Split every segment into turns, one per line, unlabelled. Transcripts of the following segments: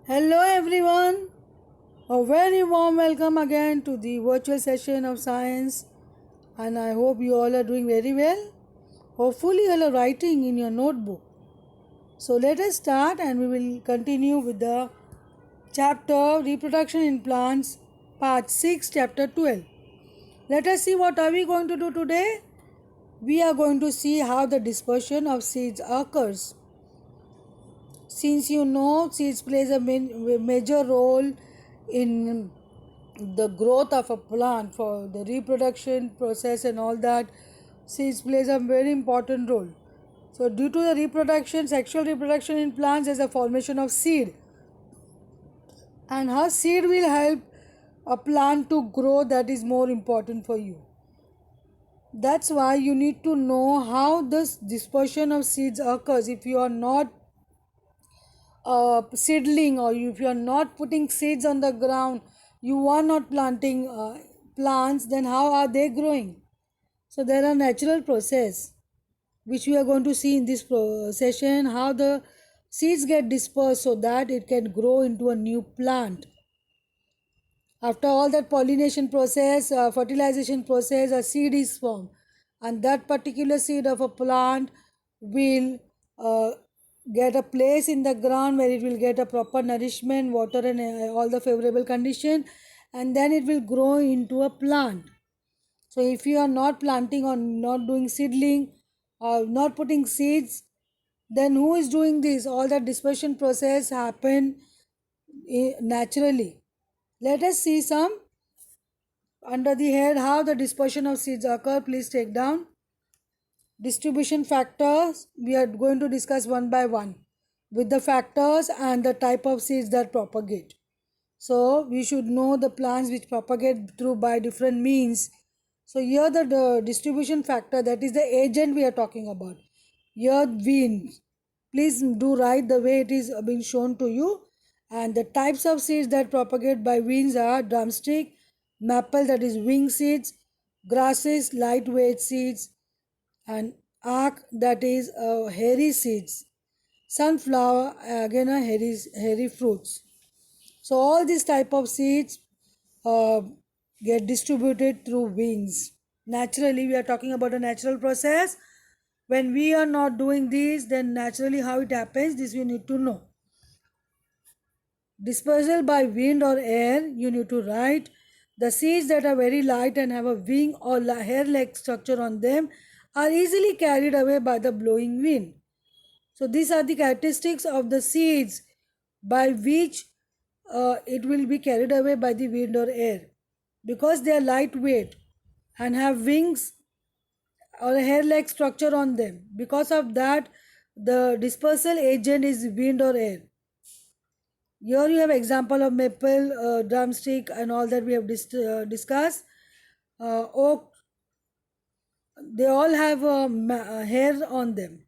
Hello everyone, a very warm welcome again to the virtual session of science, and I hope you all are doing very well. Hopefully you all are writing in your notebook. So let us start and we will continue with the chapter Reproduction in Plants, part 6, chapter 12. Let us see what are we going to do today. We are going to see how the dispersion of seeds occurs. Since you know seeds plays a major role in the growth of a plant for the reproduction process and all that, seeds plays a very important role. So due to the reproduction, sexual reproduction in plants, there's a formation of seed, and how seed will help a plant to grow, that is more important for you. That's why you need to know how this dispersion of seeds occurs. If you are not seedling, or if you are not putting seeds on the ground, you are not planting plants, then how are they growing? So there are natural process which we are going to see in this session, how the seeds get dispersed so that it can grow into a new plant. After all that pollination process, fertilization process, a seed is formed, and that particular seed of a plant will get a place in the ground where it will get a proper nourishment, water, and all the favorable condition, and then it will grow into a plant. So if you are not planting or not doing seedling or not putting seeds, then who is doing this? All that dispersion process happen naturally. Let us see some under the head how the dispersion of seeds occur. Please take down. Distribution factors, we are going to discuss one by one with the factors and the type of seeds that propagate. So we should know the plants which propagate through by different means. So here the distribution factor, that is the agent we are talking about. Here wind. Please do write the way it is being shown to you. And the types of seeds that propagate by winds are drumstick, maple, that is wing seeds, grasses, lightweight seeds, and arc, that is hairy seeds, sunflower, again a hairy fruits. So all these type of seeds uh, get distributed through winds. Naturally, we are talking about a natural process. When we are not doing this, then naturally how it happens, this we need to know. Dispersal by wind or air, you need to write. The seeds that are very light and have a wing or hair-like structure on them are easily carried away by the blowing wind. So these are the characteristics of the seeds by which it will be carried away by the wind or air. Because they are lightweight and have wings or a hair-like structure on them. Because of that, the dispersal agent is wind or air. Here you have example of maple, drumstick, and all that we have discussed. Oak, they all have hair on them.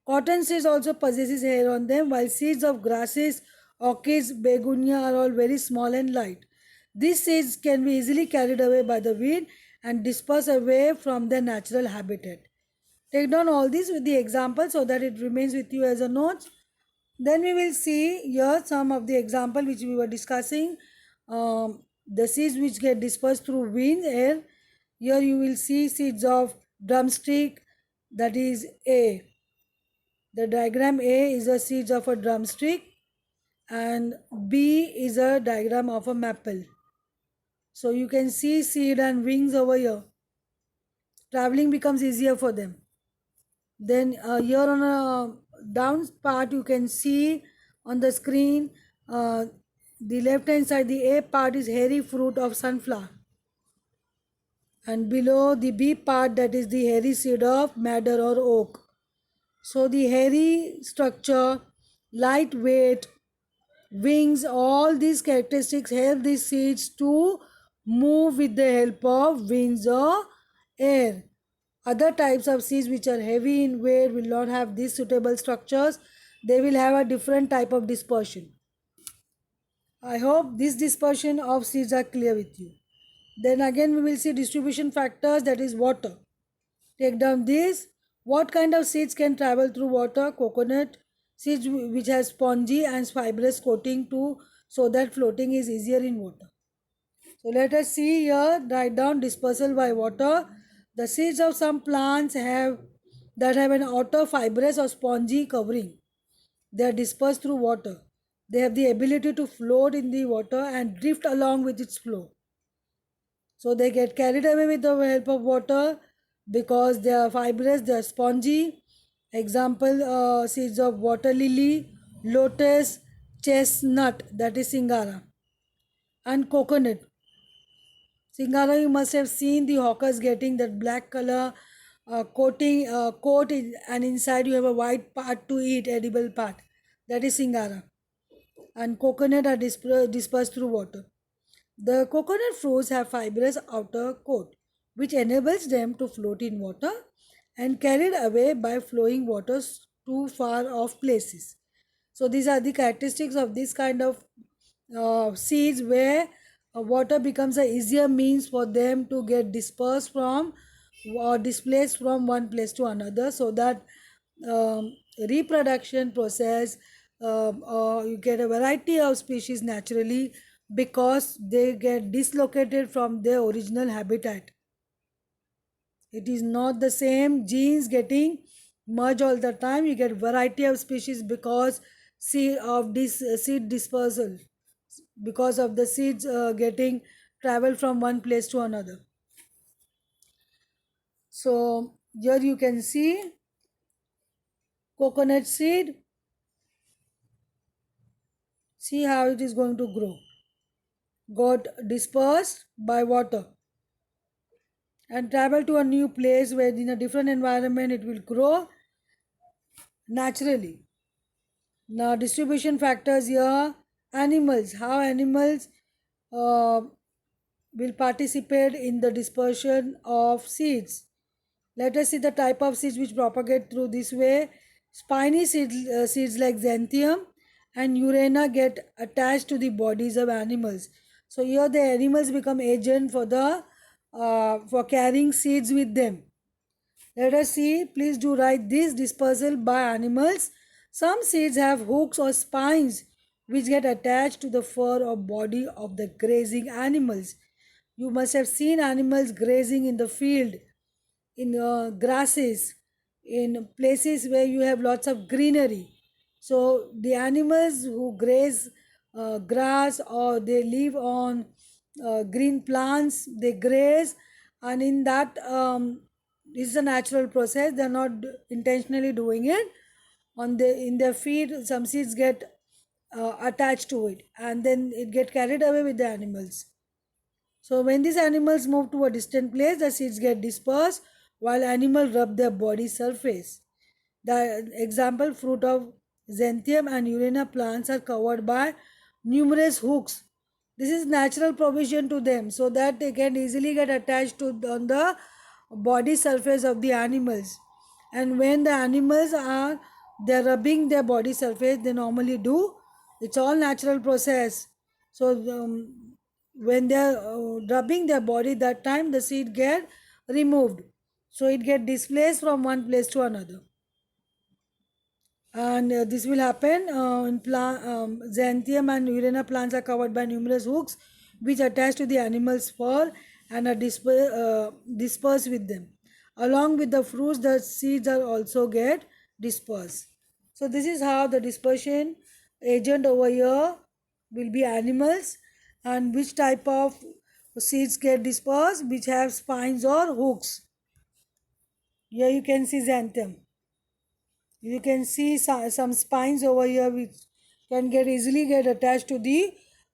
Cotton seeds also possesses hair on them, while seeds of grasses, orchids, begonia are all very small and light. These seeds can be easily carried away by the wind and dispersed away from their natural habitat. Take down all these with the example so that it remains with you as a note. Then we will see here some of the example which we were discussing. The seeds which get dispersed through wind, air. Here you will see seeds of drumstick, that is A. The diagram A is a seeds of a drumstick and B is a diagram of a maple. So you can see seed and wings over here. Traveling becomes easier for them. Then here on a down part you can see on the screen the left hand side, the A part is hairy fruit of sunflower, and below the B part, that is the hairy seed of madder or oak. So the hairy structure, lightweight, wings, all these characteristics help these seeds to move with the help of winds or air. Other types of seeds which are heavy in weight will not have these suitable structures. They will have a different type of dispersion. I hope this dispersion of seeds are clear with you. Then again we will see distribution factors, that is water. Take down this. What kind of seeds can travel through water? Coconut, Seeds which have spongy and fibrous coating to so that floating is easier in water. So let us see here, write down dispersal by water. The seeds of some plants have an outer fibrous or spongy covering. They are dispersed through water. They have the ability to float in the water and drift along with its flow. So they get carried away with the help of water because they are fibrous, they are spongy. Example, seeds of water lily, lotus, chestnut, that is singara, and coconut. Singara, you must have seen the hawkers getting that black color coat, and inside you have a white part to eat, edible part. That is singara. And coconut are dispersed through water. The coconut fruits have fibrous outer coat, which enables them to float in water and carried away by flowing waters to far off places. So these are the characteristics of this kind of seeds where water becomes a easier means for them to get dispersed from or displaced from one place to another, so that um, reproduction process, you get a variety of species naturally because they get dislocated from their original habitat. It is not the same genes getting merged all the time. You get variety of species because seed dispersal, because of the seeds getting travel from one place to another. So here you can see coconut seed. See how it is going to grow. Got dispersed by water and travel to a new place where in a different environment it will grow naturally. Now distribution factors here, animals, how animals uh, will participate in the dispersion of seeds. Let us see the type of seeds which propagate through this way. Spiny seeds like xanthium and urena get attached to the bodies of animals. So here the animals become agent for carrying seeds with them. Let us see, please do write this dispersal by animals. Some seeds have hooks or spines which get attached to the fur or body of the grazing animals. You must have seen animals grazing in the field, in grasses, in places where you have lots of greenery. So the animals who graze grass or they live on green plants, they graze, and in that this is a natural process. They are not intentionally doing it. On the in their feet, some seeds get attached to it, and then it get carried away with the animals. So when these animals move to a distant place, the seeds get dispersed while animals rub their body surface. The example fruit of xanthium and urena plants are covered by numerous hooks. This is natural provision to them so that they can easily get attached to on the body surface of the animals. And when the animals are they're rubbing their body surface, they normally do. It's all natural process. So when they're rubbing their body, that time the seed get removed. So it get displaced from one place to another. And this will happen in xanthium and urena plants are covered by numerous hooks which attach to the animal's fur and are dispersed with them. Along with the fruits, the seeds are also get dispersed. So this is how the dispersion agent over here will be animals, and which type of seeds get dispersed, which have spines or hooks. Here you can see xanthium. You can see some spines over here which can get easily get attached to the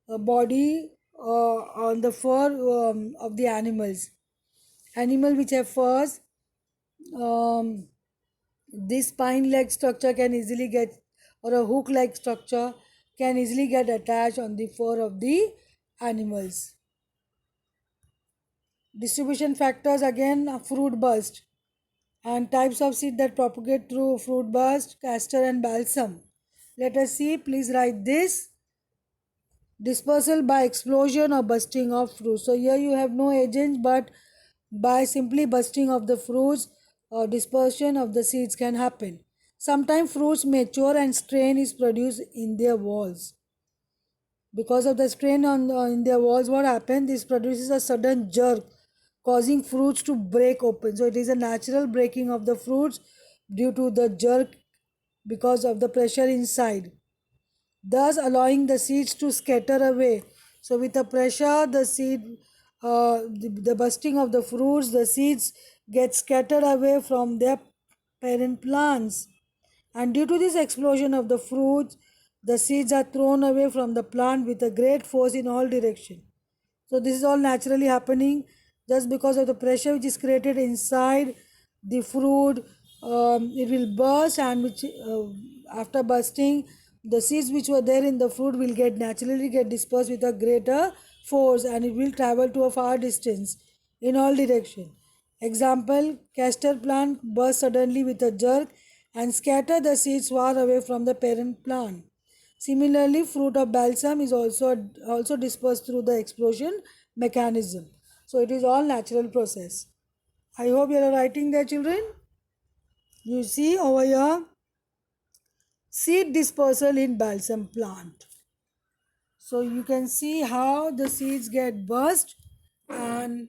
body on the fur of the animals. Animal which have furs, um, this spine-like structure can easily get, or a hook-like structure can easily get attached on the fur of the animals. Distribution factors again, fruit burst and types of seed that propagate through fruit burst, castor and balsam. Let us see, please write this. Dispersal by explosion or bursting of fruits. So here you have no agents, but by simply bursting of the fruits or dispersion of the seeds can happen. Sometimes fruits mature and strain is produced in their walls. Because of the strain in their walls, what happens? This produces a sudden jerk, causing fruits to break open. So it is a natural breaking of the fruits due to the jerk because of the pressure inside, thus allowing the seeds to scatter away. So with the pressure, the bursting of the fruits, the seeds get scattered away from their parent plants. And due to this explosion of the fruits, the seeds are thrown away from the plant with a great force in all directions. So this is all naturally happening just because of the pressure which is created inside the fruit. It will burst, and which after bursting, the seeds which were there in the fruit will get naturally get dispersed with a greater force, and it will travel to a far distance in all direction. Example: castor plant burst suddenly with a jerk and scatter the seeds far away from the parent plant. Similarly, fruit of balsam is also dispersed through the explosion mechanism. So it is all natural process. I hope you are writing there, children. You see over here, seed dispersal in balsam plant. So you can see how the seeds get burst and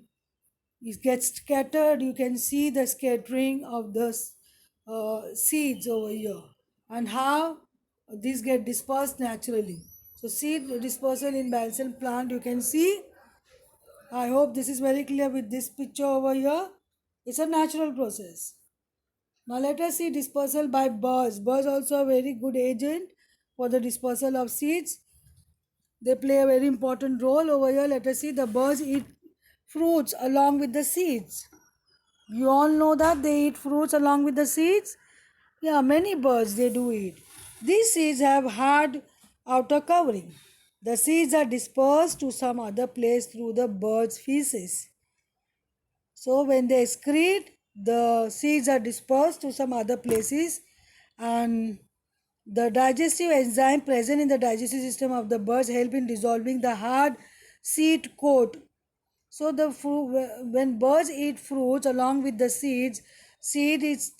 it gets scattered. You can see the scattering of the seeds over here and how these get dispersed naturally. So seed dispersal in balsam plant, you can see. I hope this is very clear with this picture over here. It's a natural process. Now let us see dispersal by birds. Birds also a very good agent for the dispersal of seeds. They play a very important role over here. Let us see, the birds eat fruits along with the seeds. You all know that they eat fruits along with the seeds. Yeah, many birds they do eat. These seeds have hard outer covering. The seeds are dispersed to some other place through the bird's feces. So when they excrete, the seeds are dispersed to some other places, and the digestive enzyme present in the digestive system of the birds help in dissolving the hard seed coat. So when birds eat fruits along with the seeds, seed is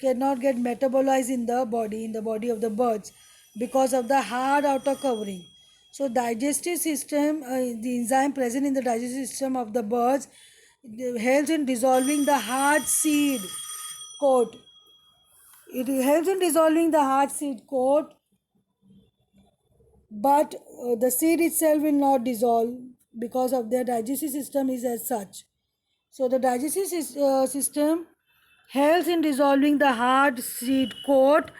cannot get metabolized in the body of the birds because of the hard outer covering. So digestive system, the enzyme present in the digestive system of the birds helps in dissolving the hard seed coat. It helps in dissolving the hard seed coat, but the seed itself will not dissolve because of their digestive system is as such. So the digestive system helps in dissolving the hard seed coat,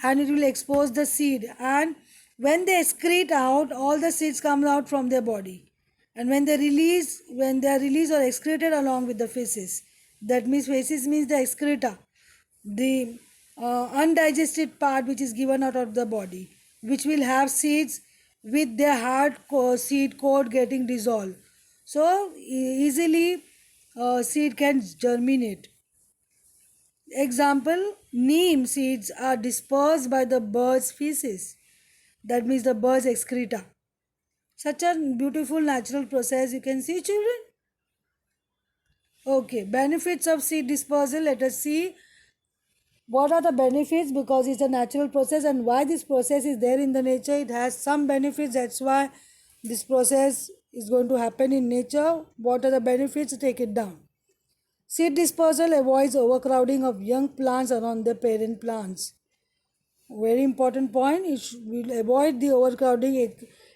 and it will expose the seed, and when they excrete out, all the seeds come out from their body, and when they are released or excreted along with the feces, that means feces means the excreta, the undigested part which is given out of the body, which will have seeds with their hard seed coat getting dissolved. So easily seed can germinate. Example, neem seeds are dispersed by the bird's feces. That means the bird's excreta. Such a beautiful natural process, you can see, children. Okay, benefits of seed dispersal. Let us see what are the benefits, because it's a natural process, and why this process is there in the nature. It has some benefits, that's why this process is going to happen in nature. What are the benefits? Take it down. Seed dispersal avoids overcrowding of young plants around their parent plants. Very important point. It will avoid the overcrowding,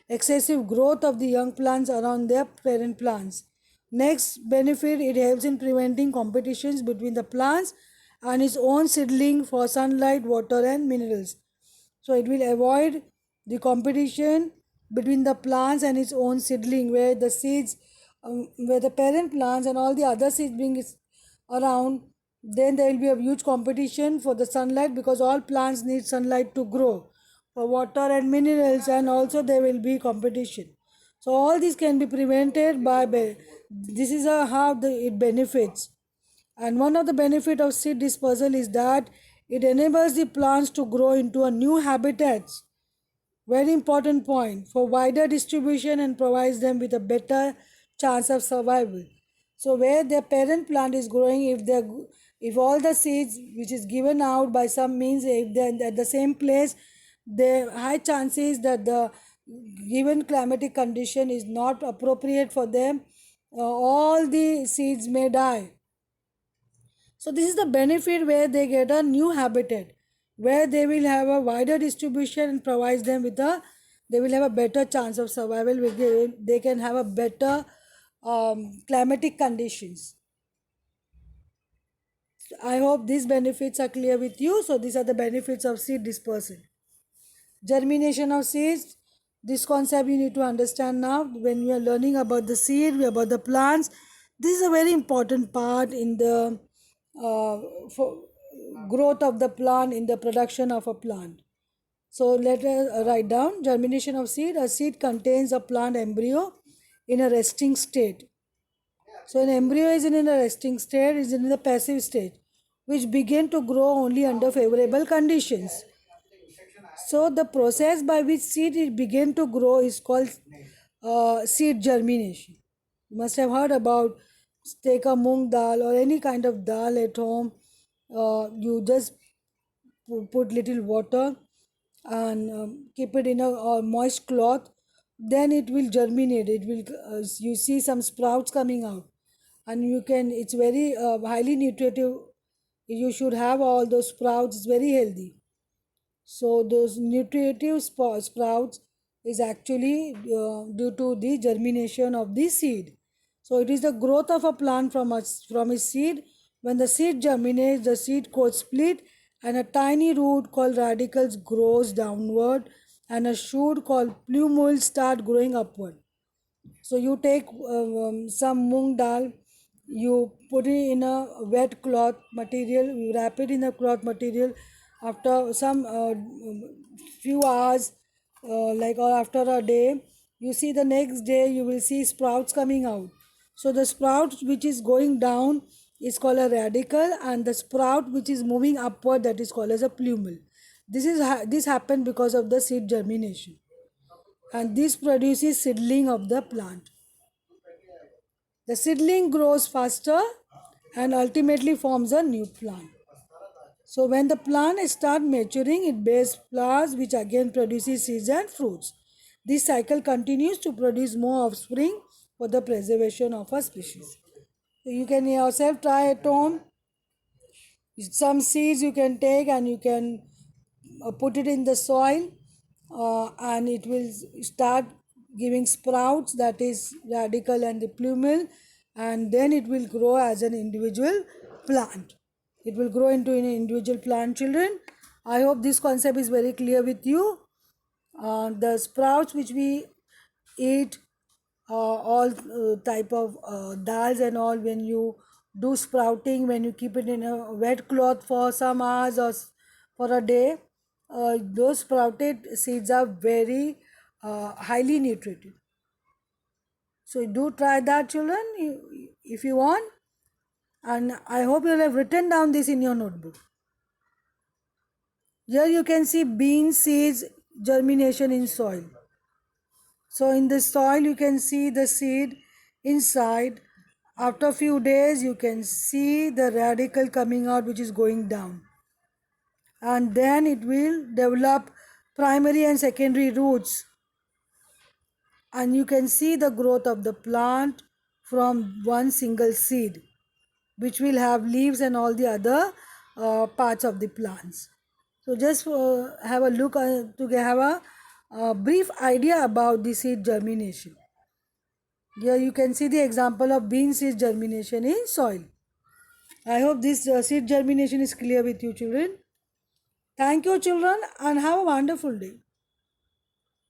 excessive growth of the young plants around their parent plants. Next benefit, it helps in preventing competitions between the plants and its own seedling for sunlight, water and minerals. So it will avoid the competition between the plants and its own seedling, where the seeds, where the parent plants and all the other seedlings around, then there will be a huge competition for the sunlight, because all plants need sunlight to grow, for water and minerals, and also there will be competition. So all this can be prevented by this is how it benefits. And one of the benefit of seed dispersal is that it enables the plants to grow into a new habitats. Very important point, for wider distribution, and provides them with a better chance of survival. So where their parent plant is growing, if If all the seeds which is given out by some means, if they're at the same place, there high chances that the given climatic condition is not appropriate for them, all the seeds may die. So this is the benefit where they get a new habitat, where they will have a wider distribution and provides them with a, they will have a better chance of survival. They can have a better climatic conditions. I hope these benefits are clear with you. So these are the benefits of seed dispersal. Germination of seeds. This concept you need to understand now. When we are learning about the seed, about the plants, this is a very important part in the for growth of the plant, in the production of a plant. So let us write down germination of seed. A seed contains a plant embryo in a resting state. So an embryo is in a resting state, is in the passive state, which begin to grow only under favorable conditions. So the process by which seed it begin to grow is called seed germination. You must have heard about, take a moong dal or any kind of dal at home. You just put little water and keep it in a moist cloth. Then it will germinate. It will you see some sprouts coming out, and you can. It's very highly nutritive. You should have all those sprouts. It's very healthy. So those nutritive sprouts is actually due to the germination of the seed. So it is the growth of a plant from a seed. When the seed germinates, the seed coat split and a tiny root called radicals grows downward and a shoot called plumule start growing upward. So you take some moong dal, you put it in a wet cloth material, you wrap it in a cloth material. After some few hours, like or after a day, you see the next day you will see sprouts coming out. So the sprout which is going down is called a radical, and the sprout which is moving upward, that is called as a plumule. This happened because of the seed germination, and this produces seedling of the plant. The seedling grows faster and ultimately forms a new plant. So when the plant starts maturing, it bears flowers which again produces seeds and fruits. This cycle continues to produce more offspring for the preservation of a species. So you can yourself try at home. Some seeds you can take and you can put it in the soil, and it will start giving sprouts, that is radical and the plumule, and then it will grow as an individual plant. It will grow into an individual plant, children. I hope this concept is very clear with you. The sprouts which we eat, all type of dals and all, when you do sprouting, when you keep it in a wet cloth for some hours or for a day, those sprouted seeds are very highly nutritive. So do try that, children, if you want. And I hope you will have written down this in your notebook. Here you can see bean seeds germination in soil. So in the soil you can see the seed inside. After a few days you can see the radical coming out which is going down. And then it will develop primary and secondary roots. And you can see the growth of the plant from one single seed, which will have leaves and all the other parts of the plants. So just have a look to have a brief idea about the seed germination. Here you can see the example of bean seed germination in soil. I hope this seed germination is clear with you, children. Thank you, children, and have a wonderful day.